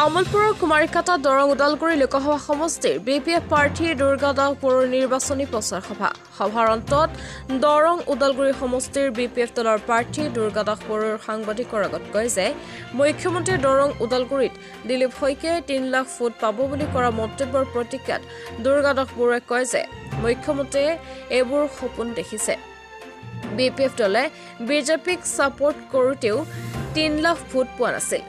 তামুলপুৰৰ কুমাৰীকাটা দৰং ওদালগুৰি লোকসভা সমষ্টিৰ বিপিএফ প্ৰাৰ্থীৰ দুৰ্গাদাস বড়োৰ নিৰ্বাচনী প্ৰচাৰ সভাৰ অন্তত দৰং ওদালগুৰি সমষ্টিৰ বিপিএফ দলৰ প্ৰাৰ্থী দুৰ্গাদাস বড়োৰ সাংবাদিকৰ আগত কয় যে মুখ্যমন্ত্ৰী দৰং ওদালগুৰিত দিলীপ শইকীয়াই 3 লাখ ভোট পাব বুলি কৰা মন্তব্যৰ প্ৰতিক্ৰিয়াত দুৰ্গাদাস বড়োৱে কয় যে মুখ্যমন্ত্ৰীয়ে এইবোৰ সপোন দেখিছে। বিপিএফ দলে বিজেপিক ছাপোৰ্ট কৰোঁতেও 3 লাখ ভোট পোৱা নাছিল।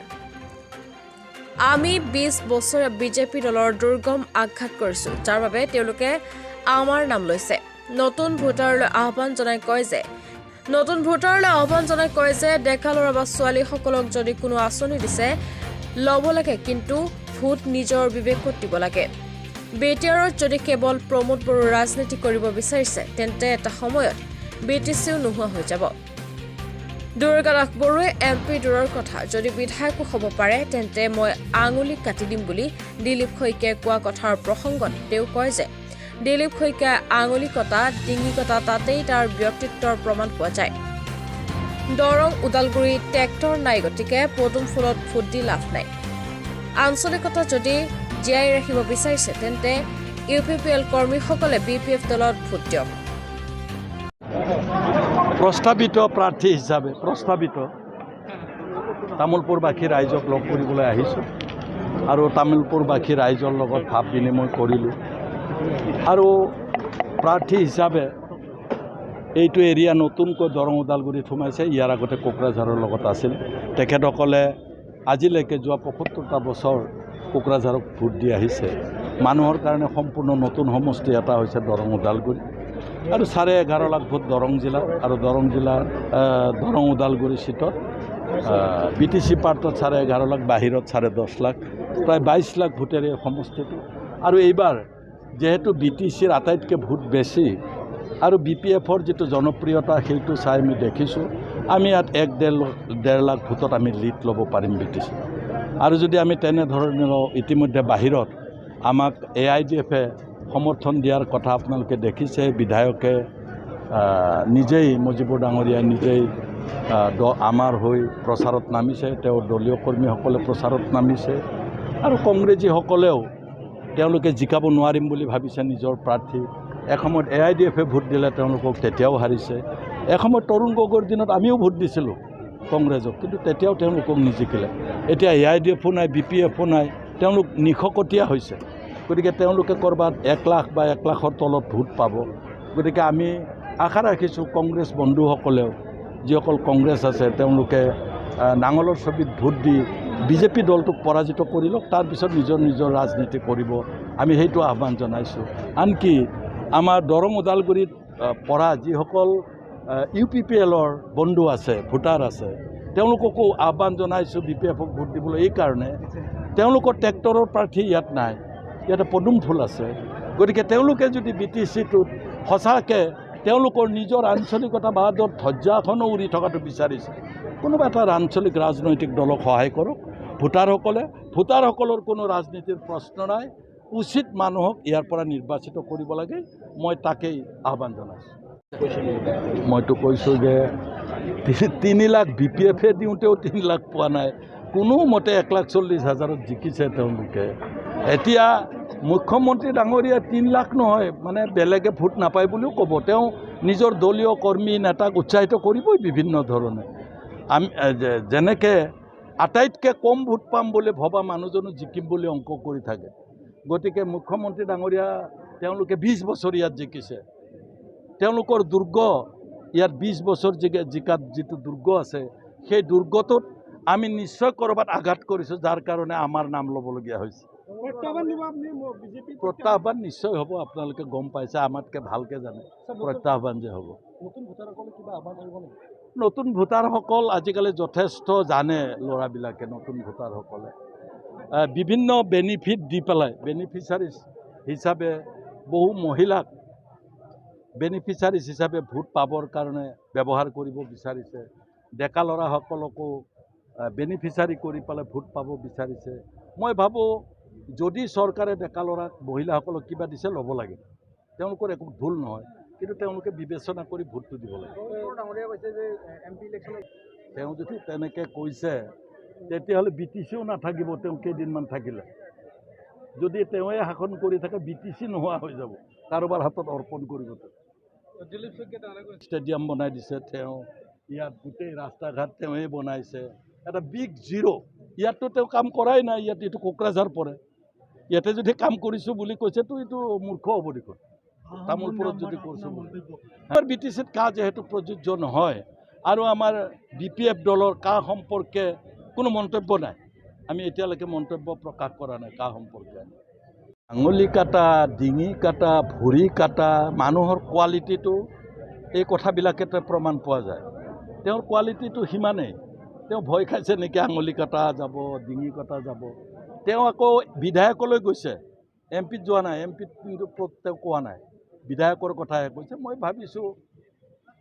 আমি 20 বছৰীয়া বিজেপি দলৰ দুৰ্গম আঘাত কৰিছো, যাৰ বাবে তেওঁলোকে আমাৰ নাম লৈছে। নতুন ভোটাৰলৈ আহ্বান জনাই কয় যে ডেকা ল'ৰা বা ছোৱালীসকলক যদি কোনো আঁচনি দিছে ল'ব লাগে, কিন্তু ভোট নিজৰ বিবেকত দিব লাগে। বিটিআৰত যদি কেৱল প্ৰমোদ বড়ো ৰাজনীতি কৰিব বিচাৰিছে, তেন্তে এটা সময়ত বিটিচিও নোহোৱা হৈ যাব। দুৰ্গাদাস বড়োৱে এমপি দূৰৰ কথা, যদি বিধায়কো হ'ব পাৰে তেন্তে মই আঙুলি কাটি দিম বুলি দিলীপ শইকীয়াই কোৱা কথাৰ প্ৰসংগত তেওঁ কয় যে দিলীপ শইকীয়াই আঙুলি কটা, ডিঙি কটা, তাতেই তাৰ ব্যক্তিত্বৰ প্ৰমাণ পোৱা যায়। দৰং ওদালগুৰিত ট্ৰেক্টৰ নাই, গতিকে পদুম ফুলত ভোট দি লাভ নাই। আঞ্চলিকতা যদি জীয়াই ৰাখিব বিচাৰিছে, তেন্তে ইউপিপিএল কৰ্মীসকলে বিপিএফ দলত ভোট দিয়ক। প্ৰস্তাৱিত প্ৰাৰ্থী হিচাপে তামোলপুৰবাসী ৰাইজক লগ কৰিবলৈ আহিছোঁ আৰু তামোলপুৰবাসী ৰাইজৰ লগত ভাৱ বিনিময় কৰিলোঁ আৰু প্ৰাৰ্থী হিচাপে এইটো এৰিয়া নতুনকৈ দৰং ওদালগুৰিত সোমাইছে। ইয়াৰ আগতে কোকৰাঝাৰৰ লগত আছিল। তেখেতসকলে আজিলৈকে যোৱা ৭৫টা বছৰ কোকৰাঝাৰক ভোট দি আহিছে। মানুহৰ কাৰণে সম্পূৰ্ণ নতুন সমষ্টি এটা হৈছে দৰং ওদালগুৰি আৰু 11.5 লাখ ভোট দৰং জিলাৰ আৰু দৰং ওদালগুৰি চিটত বিটিচি পাৰ্টত 11.5 লাখ, বাহিৰত 10.5 লাখ, প্ৰায় 22 লাখ ভোটেৰে সমষ্টিটো। আৰু এইবাৰ যেহেতু বিটিচিৰ আটাইতকৈ ভোট বেছি আৰু বিপিএফৰ যিটো জনপ্ৰিয়তা সেইটো চাই আমি দেখিছোঁ, আমি ইয়াত 1.5 লাখ ভোটত আমি লিড ল'ব পাৰিম বিটিচি। আৰু যদি আমি তেনেধৰণে ইতিমধ্যে বাহিৰত আমাক AIDFে সমৰ্থন দিয়াৰ কথা আপোনালোকে দেখিছে। বিধায়কে নিজেই মুজিবুৰ ডাঙৰীয়াই নিজেই আমাৰ হৈ প্ৰচাৰত নামিছে, তেওঁৰ দলীয় কৰ্মীসকলে প্ৰচাৰত নামিছে আৰু কংগ্ৰেছীসকলেও তেওঁলোকে জিকাব নোৱাৰিম বুলি ভাবিছে নিজৰ প্ৰাৰ্থী। এসময়ত AIDFে ভোট দিলে, তেওঁলোকক তেতিয়াও হাৰিছে। এসময়ত তৰুণ গগৈৰ দিনত আমিও ভোট দিছিলোঁ কংগ্ৰেছক, কিন্তু তেতিয়াও তেওঁলোকক নিজিকিলে। এতিয়া AIDFো নাই, BPFো নাই, তেওঁলোক নিশকতীয়া হৈছে। গতিকে তেওঁলোকে ক'ৰবাত 1 লাখ বা 1 লাখৰ তলত ভোট পাব। গতিকে আমি আশা ৰাখিছোঁ কংগ্ৰেছ বন্ধুসকলেও, যিসকল কংগ্ৰেছ আছে, তেওঁলোকে নাঙলৰ ছবিত ভোট দি বিজেপি দলটোক পৰাজিত কৰি লওক, তাৰপিছত নিজৰ ৰাজনীতি কৰিব। আমি সেইটো আহ্বান জনাইছোঁ। আনকি আমাৰ দৰং ওদালগুৰিত পৰা যিসকল ইউপিপিএলৰ বন্ধু আছে, ভোটাৰ আছে, তেওঁলোককো আহ্বান জনাইছোঁ বিপিএফক ভোট দিবলৈ। এইকাৰণে তেওঁলোকৰ ট্ৰেক্টৰৰ প্ৰাৰ্থী ইয়াত নাই, ইয়াতে পদুম ফুল আছে। গতিকে তেওঁলোকে যদি বিটিচিটোত সঁচাকৈ তেওঁলোকৰ নিজৰ আঞ্চলিকতা বাদত ধ্বজাখনো উৰি থকাটো বিচাৰিছে, কোনোবা এটা আঞ্চলিক ৰাজনৈতিক দলক সহায় কৰক। ভোটাৰসকলৰ কোনো ৰাজনীতিৰ প্ৰশ্ন নাই, উচিত মানুহক ইয়াৰ পৰা নিৰ্বাচিত কৰিব লাগে। মই তাকেই আহ্বান জনাইছোঁ। মইতো কৈছোঁ যে 3 লাখ বিপিএফে দিওঁতেও 3 লাখ পোৱা নাই, কোনো মতে 1,40,000ত জিকিছে তেওঁলোকে। এতিয়া মুখ্যমন্ত্ৰী ডাঙৰীয়া 3 লাখ নহয়, মানে বেলেগে ভোট নাপায় বুলিও ক'ব। তেওঁ নিজৰ দলীয় কৰ্মী নেতাক উৎসাহিত কৰিবই বিভিন্ন ধৰণে। আমি যেনেকৈ আটাইতকৈ কম ভোট পাম বুলি ভবা মানুহজনো জিকিম বুলি অংক কৰি থাকে। গতিকে মুখ্যমন্ত্ৰী ডাঙৰীয়া তেওঁলোকে 20 বছৰ ইয়াত জিকিছে। তেওঁলোকৰ দুৰ্গ ইয়াত 20 বছৰ জিকাত যিটো দুৰ্গ আছে, সেই দুৰ্গটোত আমি নিশ্চয় ক'ৰবাত আঘাত কৰিছোঁ, যাৰ কাৰণে আমাৰ নাম ল'বলগীয়া হৈছে। প্ৰত্যাহ্বান নিশ্চয় হ'ব। আপোনালোকে গম পাইছে, আমাতকৈ ভালকৈ জানে প্ৰত্যাহ্বান যে হ'ব। নতুন ভোটাৰসকল আজিকালি যথেষ্ট জানে, ল'ৰাবিলাকে নতুন ভোটাৰসকলে বিভিন্ন বেনিফিট দি পেলাই বেনিফিচাৰিজ হিচাপে বহু মহিলাক বেনিফিচাৰিজ হিচাপে ভোট পাবৰ কাৰণে ব্যৱহাৰ কৰিব বিচাৰিছে। ডেকা ল'ৰাসকলকো বেনিফিচাৰি কৰি পেলাই ভোট পাব বিচাৰিছে। মই ভাবোঁ যদি চৰকাৰে ডেকা ল'ৰাক মহিলাসকলক কিবা দিছে ল'ব লাগে, তেওঁলোকৰ একো ভুল নহয়, কিন্তু তেওঁলোকে বিবেচনা কৰি ভোটটো দিব লাগে। তেওঁ যদি তেনেকৈ কৈছে, তেতিয়াহ'লে বি টি চিও নাথাকিব তেওঁ কেইদিনমান থাকিলে। যদি তেওঁৱে শাসন কৰি থাকে বি টি চি নোহোৱা হৈ যাব, কাৰোবাৰ হাতত অৰ্পণ কৰিব। ষ্টেডিয়াম বনাই দিছে তেওঁ, ইয়াত গোটেই ৰাস্তা ঘাট তেওঁৱে বনাইছে, এটা বিগ জিৰ'। ইয়াততো তেওঁ কাম কৰাই নাই, ইয়াত এইটো কোকৰাঝাৰ পৰে। ইয়াতে যদি কাম কৰিছোঁ বুলি কৈছেতো এইটো মূৰ্খ হ'ব দেখোন, তামোলপুৰত যদি কৰিছোঁ বুলি। আমাৰ বি টি চিত কা যিহেতু প্ৰযোজ্য নহয় আৰু আমাৰ বি পি এফ দলৰ কা সম্পৰ্কে কোনো মন্তব্য নাই, আমি এতিয়ালৈকে মন্তব্য প্ৰকাশ কৰা নাই কা সম্পৰ্কে। আঙুলি কাটা, ডিঙি কাটা, ভৰি কাটা, মানুহৰ কোৱালিটিটো এই কথাবিলাকেতে প্ৰমাণ পোৱা যায়। তেওঁৰ কোৱালিটিটো সিমানেই। তেওঁ ভয় খাইছে নেকি আঙুলি কাটা যাব, ডিঙি কটা যাব? তেওঁ আকৌ বিধায়কলৈ গৈছে, এম পিত যোৱা নাই। এম পিত কিন্তু তেওঁ কোৱা নাই, বিধায়কৰ কথাহে কৈছে। মই ভাবিছোঁ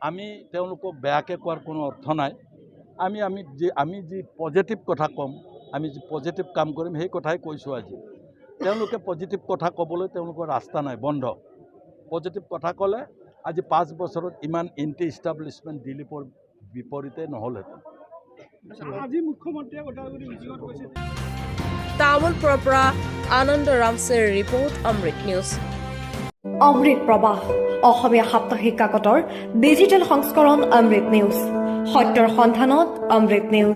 আমি তেওঁলোকক বেয়াকৈ কোৱাৰ কোনো অৰ্থ নাই। আমি যি পজিটিভ কথা ক'ম, আমি যি পজিটিভ কাম কৰিম সেই কথাই কৈছোঁ আজি। তেওঁলোকে পজিটিভ কথা ক'বলৈ তেওঁলোকৰ ৰাস্তা নাই, বন্ধ। পজিটিভ কথা ক'লে আজি 5 বছৰত ইমান এণ্টি ইষ্টাব্লিছমেণ্ট দিলীপৰ বিপৰীতে নহ'লহেঁতেন। আজি মুখ্যমন্ত্ৰীয়ে ওদালগুৰি মিটিঙত কৈছে। তামোলপুৰৰ পৰা আনন্দ ৰামছেৰ ৰিপৰ্ট, অমৃত নিউজ। অমৃত প্ৰবাহ অসমীয়া সাপ্তাহিক কাকতৰ ডিজিটেল সংস্কৰণ অমৃত নিউজ, সত্যৰ সন্ধানত অমৃত নিউজ।